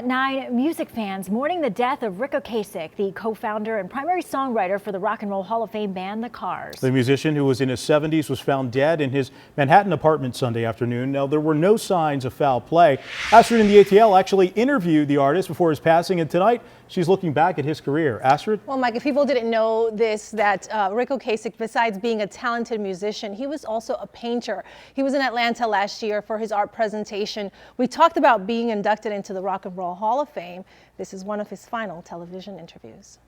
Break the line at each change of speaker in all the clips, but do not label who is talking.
At 9, music fans mourning the death of Ric Ocasek, the co-founder and primary songwriter for the Rock and Roll Hall of Fame band The Cars.
The musician, who was in his 70s, was found dead in his Manhattan apartment Sunday afternoon. Now, there were no signs of foul play. Astrid in the ATL actually interviewed the artist before his passing, and tonight she's looking back at his career. Astrid?
Well, Mike, if people didn't know this, that Ric Ocasek, besides being a talented musician, he was also a painter. He was in Atlanta last year for his art presentation. We talked about being inducted into the Rock and Roll Hall of Fame. This is one of his final television interviews.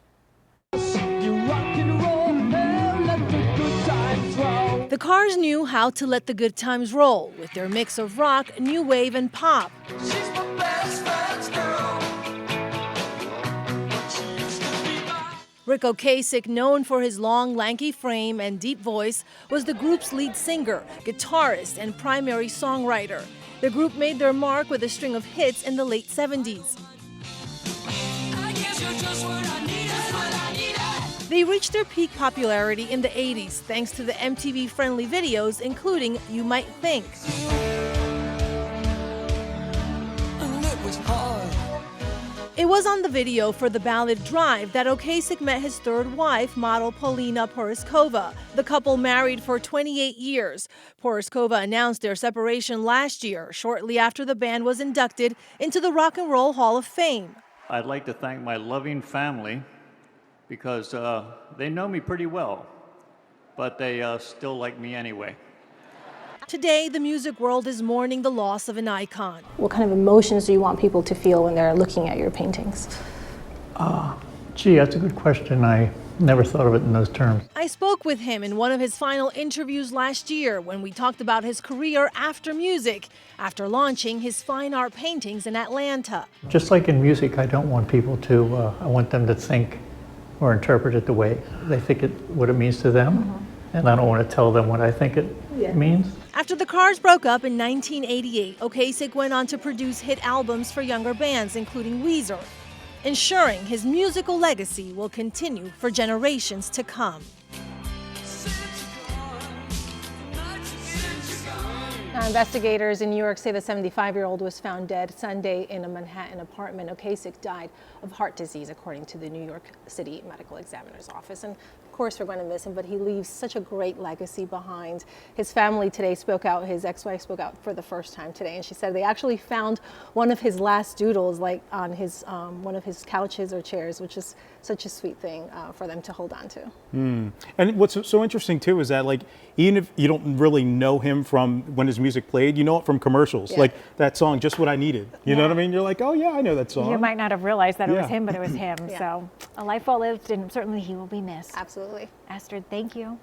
The Cars knew how to let the good times roll with their mix of rock, new wave, and pop. Ric Ocasek, known for his long, lanky frame and deep voice, was the group's lead singer, guitarist, and primary songwriter. The group made their mark with a string of hits in the late 70s. They reached their peak popularity in the 80s thanks to the MTV-friendly videos, including You Might Think. It was on the video for the ballad Drive that Ocasek met his third wife, model Paulina Poroskova. The couple married for 28 years. Poroskova announced their separation last year, shortly after the band was inducted into the Rock and Roll Hall of Fame.
I'd like to thank my loving family because they know me pretty well, but they still like me anyway.
Today, the music world is mourning the loss of an icon.
What kind of emotions do you want people to feel when they're looking at your paintings?
Gee, that's a good question. I never thought of it in those terms.
I spoke with him in one of his final interviews last year when we talked about his career after music, after launching his fine art paintings in Atlanta.
Just like in music, I don't want people to, I want them to think or interpret it the way they think what it means to them. And I don't want to tell them what I think it means.
After the Cars broke up in 1988, Ocasek went on to produce hit albums for younger bands, including Weezer, ensuring his musical legacy will continue for generations to come.
Now, investigators in New York say the 75-year-old was found dead Sunday in a Manhattan apartment. Ocasek died of heart disease, according to the New York City Medical Examiner's Office. And of course, we're going to miss him, but he leaves such a great legacy behind. His family today spoke out. His ex-wife spoke out for the first time today, and she said they actually found one of his last doodles, like on his one of his couches or chairs, which is such a sweet thing for them to hold on to.
And what's so interesting too is that, like, even if you don't really know him from when his music played, you know it from commercials, like that song "Just What I Needed." You know what I mean? You're like, oh yeah, I know that song.
You might not have realized that it was him, but it was him. So a life well lived, and certainly he will be missed.
Absolutely.
Astrid, thank you.